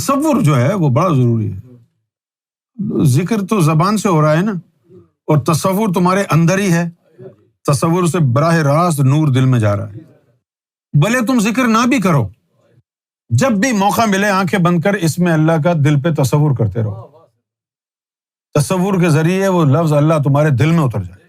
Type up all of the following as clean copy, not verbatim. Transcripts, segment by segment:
تصور جو ہے وہ بڑا ضروری ہے. ذکر تو زبان سے ہو رہا ہے نا، اور تصور تمہارے اندر ہی ہے. تصور سے براہ راست نور دل میں جا رہا ہے. بھلے تم ذکر نہ بھی کرو، جب بھی موقع ملے آنکھیں بند کر اس میں اللہ کا دل پہ تصور کرتے رہو. تصور کے ذریعے وہ لفظ اللہ تمہارے دل میں اتر جائے.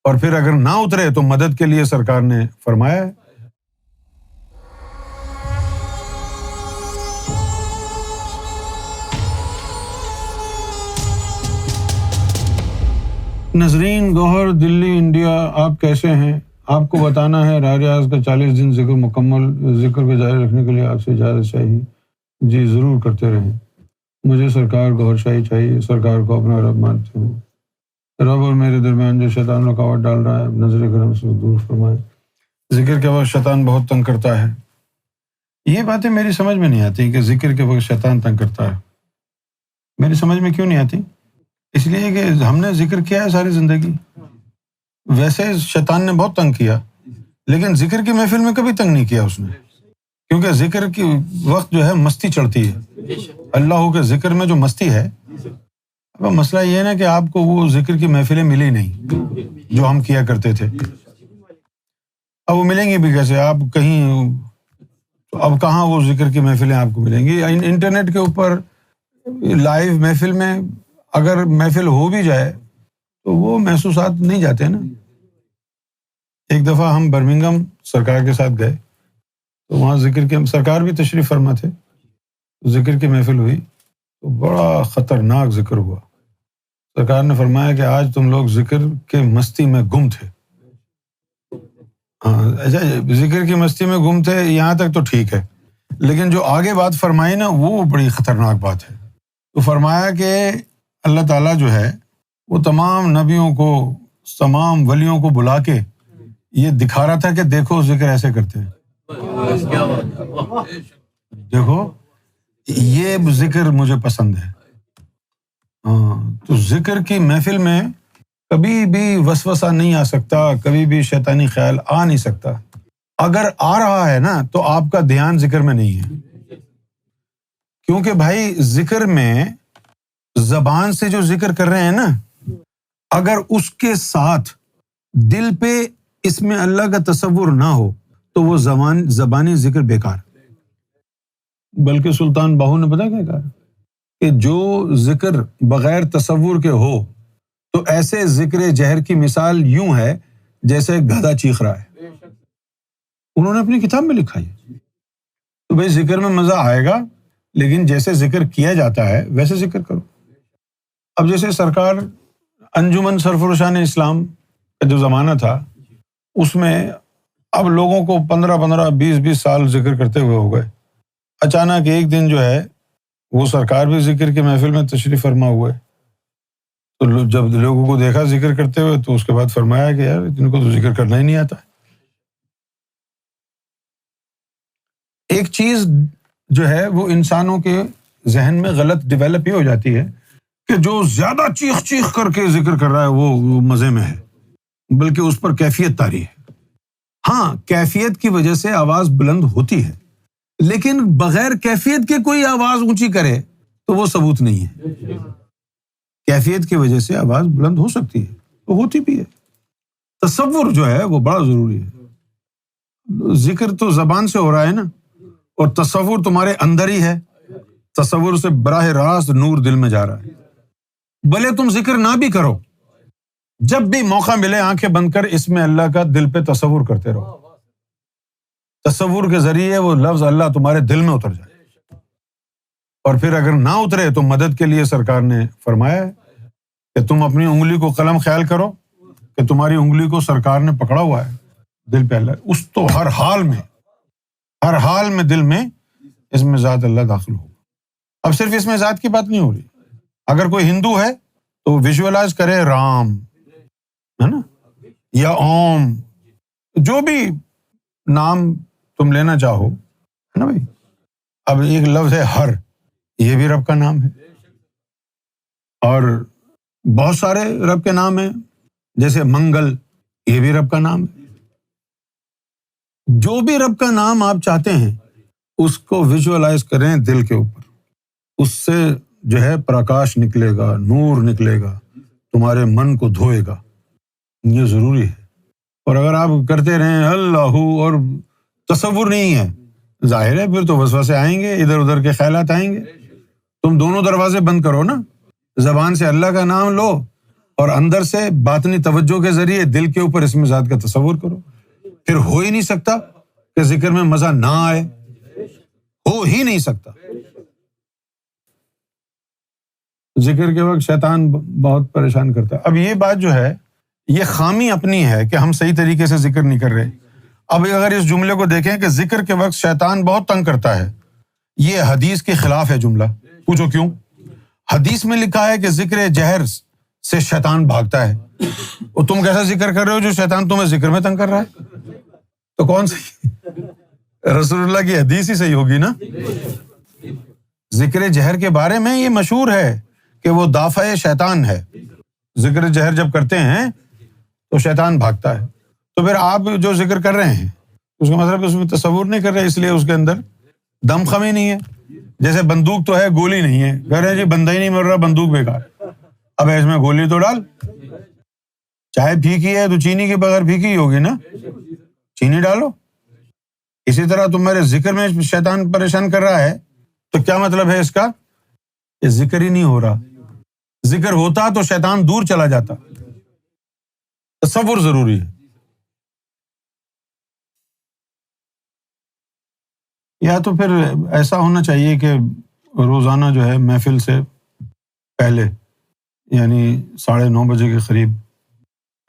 اور پھر اگر نہ اترے تو مدد کے لیے سرکار نے فرمایا ہے نظرین گوہر دلی انڈیا، آپ کیسے ہیں؟ آپ کو بتانا ہے راہ ریاض کا 40 دن ذکر مکمل. ذکر کو جاری رکھنے کے لیے آپ سے اجازت چاہیے. جی ضرور کرتے رہیں. مجھے سرکار گوہر شاہی چاہیے. سرکار کو اپنا رب مانتے ہوں. رب اور میرے درمیان جو شیطان رکاوٹ ڈال رہا ہے نظر کرم سے دور فرمائے. ذکر کے وقت شیطان بہت تنگ کرتا ہے. یہ باتیں میری سمجھ میں نہیں آتی کہ ذکر کے وقت شیطان تنگ کرتا ہے. میری سمجھ میں کیوں نہیں آتی؟ اس لیے کہ ہم نے ذکر کیا ہے ساری زندگی. ویسے شیطان نے بہت تنگ کیا، لیکن ذکر کی محفل میں کبھی تنگ نہیں کیا اس نے، کیونکہ ذکر کی وقت جو ہے مستی چڑھتی ہے. اللہ کے ذکر میں جو مستی ہے. اب مسئلہ یہ ہے نا کہ آپ کو وہ ذکر کی محفلیں ملی نہیں جو ہم کیا کرتے تھے. اب وہ ملیں گی بھی کیسے؟ آپ کہیں اب کہاں وہ ذکر کی محفلیں آپ کو ملیں گی؟ انٹرنیٹ کے اوپر لائیو محفل میں اگر محفل ہو بھی جائے تو وہ محسوسات نہیں جاتے نا. ایک دفعہ ہم برمنگھم سرکار کے ساتھ گئے تو وہاں ذکر کے سرکار بھی تشریف فرما تھے. ذکر کی محفل ہوئی تو بڑا خطرناک ذکر ہوا. سرکار نے فرمایا کہ آج تم لوگ ذکر کے مستی میں گم تھے. اچھا، ذکر کی مستی میں گم تھے یہاں تک تو ٹھیک ہے، لیکن جو آگے بات فرمائی نا وہ بڑی خطرناک بات ہے. تو فرمایا کہ اللہ تعالیٰ جو ہے وہ تمام نبیوں کو، تمام ولیوں کو بلا کے یہ دکھا رہا تھا کہ دیکھو ذکر ایسے کرتے ہیں، دیکھو یہ ذکر مجھے پسند ہے. تو ذکر کی محفل میں کبھی بھی وسوسہ نہیں آ سکتا، کبھی بھی شیطانی خیال آ نہیں سکتا. اگر آ رہا ہے نا تو آپ کا دھیان ذکر میں نہیں ہے، کیونکہ بھائی ذکر میں زبان سے جو ذکر کر رہے ہیں نا، اگر اس کے ساتھ دل پہ اس میں اللہ کا تصور نہ ہو تو وہ زبانی ذکر بیکار. بلکہ سلطان باہو نے پتہ کیا کہا کہ جو ذکر بغیر تصور کے ہو تو ایسے ذکر جہر کی مثال یوں ہے جیسے گدھا چیخ رہا ہے. انہوں نے اپنی کتاب میں لکھا ہے. تو بھائی ذکر میں مزہ آئے گا، لیکن جیسے ذکر کیا جاتا ہے ویسے ذکر کرو. اب جیسے سرکار انجمن سرفروشان اسلام کا جو زمانہ تھا اس میں اب لوگوں کو 15 20 سال ذکر کرتے ہوئے ہو گئے. اچانک ایک دن جو ہے وہ سرکار بھی ذکر کے محفل میں تشریف فرما ہوئے. تو جب لوگوں کو دیکھا ذکر کرتے ہوئے تو اس کے بعد فرمایا کہ یار ان کو تو ذکر کرنا ہی نہیں آتا. ایک چیز جو ہے وہ انسانوں کے ذہن میں غلط ڈیولپ یہ ہو جاتی ہے کہ جو زیادہ چیخ چیخ کر کے ذکر کر رہا ہے وہ مزے میں ہے، بلکہ اس پر کیفیت طاری ہے. ہاں، کیفیت کی وجہ سے آواز بلند ہوتی ہے، لیکن بغیر کیفیت کے کوئی آواز اونچی کرے تو وہ ثبوت نہیں ہے. کیفیت کی وجہ سے آواز بلند ہو سکتی ہے، تو ہوتی بھی ہے. تصور جو ہے وہ بڑا ضروری ہے. ذکر تو زبان سے ہو رہا ہے نا، اور تصور تمہارے اندر ہی ہے. تصور سے براہ راست نور دل میں جا رہا ہے. بھلے تم ذکر نہ بھی کرو، جب بھی موقع ملے آنکھیں بند کر اس میں اللہ کا دل پہ تصور کرتے رہو. تصور کے ذریعے وہ لفظ اللہ تمہارے دل میں اتر جائے. اور پھر اگر نہ اترے تو مدد کے لیے سرکار نے فرمایا ہے کہ تم اپنی انگلی کو قلم خیال کرو کہ تمہاری انگلی کو سرکار نے پکڑا ہوا ہے دل پہ اللہ. اس تو ہر حال میں دل میں اس میں ذات اللہ داخل ہوگا. اب صرف اس میں ذات کی بات نہیں ہو رہی. اگر کوئی ہندو ہے تو ویژولائز کرے رام، ہے نا، یا اوم، جو بھی نام تم لینا چاہو، ہے نا بھائی. اب ایک لفظ ہے ہر، یہ بھی رب کا نام ہے. اور بہت سارے رب کے نام ہیں، جیسے منگل، یہ بھی رب کا نام ہے. جو بھی رب کا نام آپ چاہتے ہیں اس کو ویژولائز کریں دل کے اوپر، اس سے جو ہے پرکاش نکلے گا، نور نکلے گا، تمہارے من کو دھوئے گا، یہ ضروری ہے۔ اور اگر آپ کرتے رہیں اللہ اور تصور نہیں ہے، ظاہر ہے پھر تو وسوسے آئیں گے، ادھر ادھر کے خیالات آئیں گے۔ تم دونوں دروازے بند کرو نا، زبان سے اللہ کا نام لو اور اندر سے باطنی توجہ کے ذریعے دل کے اوپر اسم ذات کا تصور کرو، پھر ہو ہی نہیں سکتا کہ ذکر میں مزہ نہ آئے، ہو ہی نہیں سکتا۔ ذکر کے وقت شیطان بہت پریشان کرتا ہے۔ اب یہ بات جو ہے یہ خامی اپنی ہے کہ ہم صحیح طریقے سے ذکر نہیں کر رہے۔ اب اگر اس جملے کو دیکھیں کہ ذکر کے وقت شیطان بہت تنگ کرتا ہے، یہ حدیث کے خلاف ہے جملہ۔ پوچھو کیوں؟ حدیث میں لکھا ہے کہ ذکر جہر سے شیطان بھاگتا ہے، اور تم کیسا ذکر کر رہے ہو جو شیطان تمہیں ذکر میں تنگ کر رہا ہے؟ تو کون سی رسول اللہ کی حدیث ہی صحیح ہوگی نا۔ ذکر جہر کے بارے میں یہ مشہور ہے کہ وہ دافع شیطان ہے، ذکر جہر جب کرتے ہیں تو شیطان بھاگتا ہے۔ تو پھر آپ جو ذکر کر رہے ہیں اس کا مطلب اس میں تصور نہیں کر رہے، اس لیے اس کے اندر دم خمی نہیں ہے۔ جیسے بندوق تو ہے، گولی نہیں ہے، کہہ رہے ہیں جی بندہ ہی نہیں مر رہا، بندوق بیکار۔ اب اس میں گولی تو ڈال، چائے پھیکی ہے تو چینی کے بغیر پھیکی ہی ہوگی نا، چینی ڈالو۔ اسی طرح تمہارے ذکر میں شیطان پریشان کر رہا ہے تو کیا مطلب ہے اس کا؟ یہ ذکر ہی نہیں ہو رہا۔ ذکر ہوتا تو شیطان دور چلا جاتا۔ تصور ضروری ہے۔ یا تو پھر ایسا ہونا چاہیے کہ روزانہ جو ہے محفل سے پہلے، یعنی 9:30 بجے کے قریب،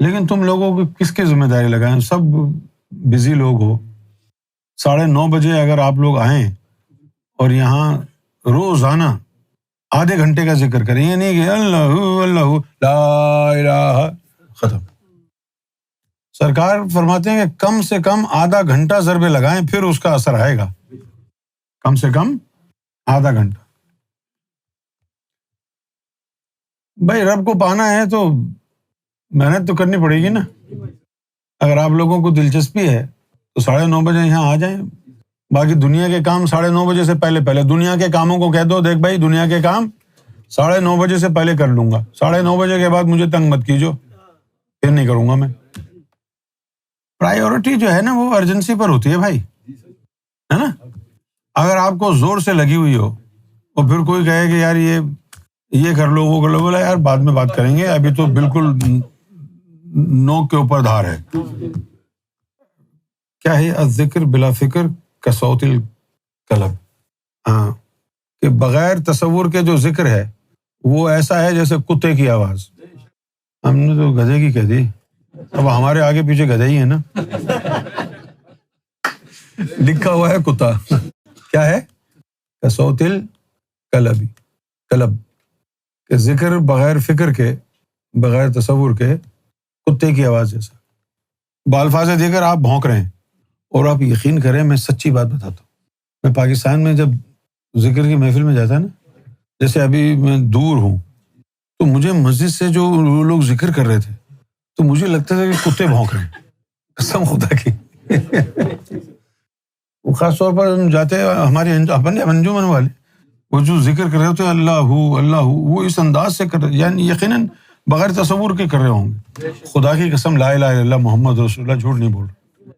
لیکن تم لوگوں کو کس کی ذمہ داری لگائیں؟ سب بزی لوگ ہو، 9:30 بجے اگر آپ لوگ آئیں اور یہاں روزانہ آدھے گھنٹے کا ذکر کریں، یہ نہیں کہ اللہ اللہ لا الہ، ختم۔ سرکار فرماتے ہیں کہ کم سے کم آدھا گھنٹہ ضربے لگائیں پھر اس کا اثر آئے گا، کم سے کم آدھا گھنٹہ۔ بھائی رب کو پانا ہے تو محنت تو کرنی پڑے گی نا۔ اگر آپ لوگوں کو دلچسپی ہے تو 9:30 بجے یہاں آ جائیں، باقی دنیا کے کام 9:30 بجے سے پہلے دنیا کے کاموں کو کہہ دو، دیکھ بھائی دنیا کے کام 9:30 بجے سے پہلے کر لوں گا، 9:30 بجے کے بعد مجھے تنگ مت کیجو، پھر نہیں کروں گا میں۔ پرائیورٹی جو ہے نا وہ ارجنسی پر ہوتی ہے بھائی، ہے نا۔ اگر آپ کو زور سے لگی ہوئی ہو اور پھر کوئی کہے کہ یار یہ کر لو وہ کر لو، بولا یار بعد میں بات کریں گے، ابھی تو بالکل نوک کے اوپر دھار ہے۔ کیا ہے الذکر بلا فکر کصوت الکلب، ہاں، کہ بغیر تصور کے جو ذکر ہے وہ ایسا ہے جیسے کتے کی آواز۔ ہم نے تو گدھے کی کہہ دی، اب ہمارے آگے پیچھے گدھے ہی ہے نا، لکھا ہوا ہے کتا۔ کیا ہے؟ کصوت الکلب، کلب، کہ ذکر بغیر فکر کے، بغیر تصور کے کتے کی آواز جیسا۔ بالفاظ دیگر آپ بھونک رہے ہیں، اور آپ یقین کریں میں سچی بات بتاتا ہوں، میں پاکستان میں جب ذکر کی محفل میں جاتا ہے نا، جیسے ابھی میں دور ہوں تو مجھے مسجد سے جو لوگ ذکر کر رہے تھے تو مجھے لگتا تھا کہ کتے بھونک رہے ہیں، قسم خدا کی۔ وہ خاص طور پر ہم جاتے ہیں ہمارے انجمن والے، وہ جو ذکر کر رہے ہوتے ہیں اللہ اللہ، وہ اس انداز سے کر رہے، یعنی یقیناً بغیر تصور کے کر رہے ہوں گے۔ خدا کی قسم لا الہ الا اللہ محمد رسول اللہ، جھوٹ نہیں بول رہا۔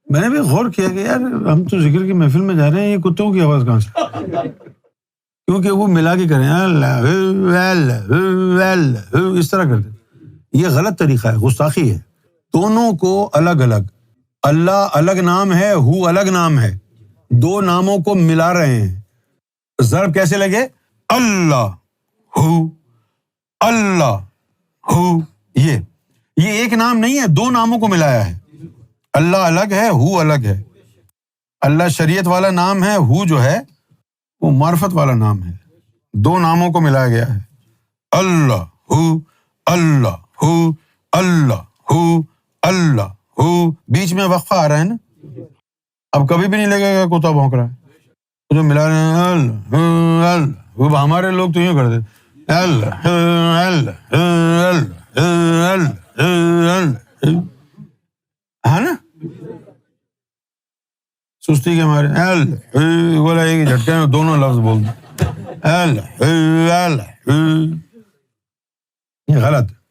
میں نے بھی غور کیا کہ یار ہم تو ذکر کی محفل میں جا رہے ہیں، یہ کتوں کی آواز کہاں سے؟ کیونکہ وہ ملا کے کریں اللہ اللہ، اس طرح کرتے، یہ غلط طریقہ ہے، گستاخی ہے۔ دونوں کو الگ الگ، اللہ الگ نام ہے، ہو الگ نام ہے، دو ناموں کو ملا رہے ہیں۔ ضرب کیسے لگے؟ اللہ ہو، اللہ ہو، یہ ایک نام نہیں ہے، دو ناموں کو ملایا ہے۔ اللہ الگ ہے، ہو الگ ہے۔ اللہ شریعت والا نام ہے، ہو جو ہے وہ معرفت والا نام ہے، دو ناموں کو ملایا گیا ہے۔ اللہ ہو، اللہ ہو، اللہ ہو، اللہ ہو، بیچ میں وقفہ آ رہا ہے نا، اب کبھی بھی نہیں لگے گا کتا بھونک رہا ہے، جو ملا رہے ہیں اللہ اللہ، وہ ہمارے لوگ تو یوں کرتے اللہ اللہ اللہ اللہ، ہے نا۔ سستی کے مارے بولا ایک جھٹکے میں دونوں لفظ بول دیں، یہ غلط ہے۔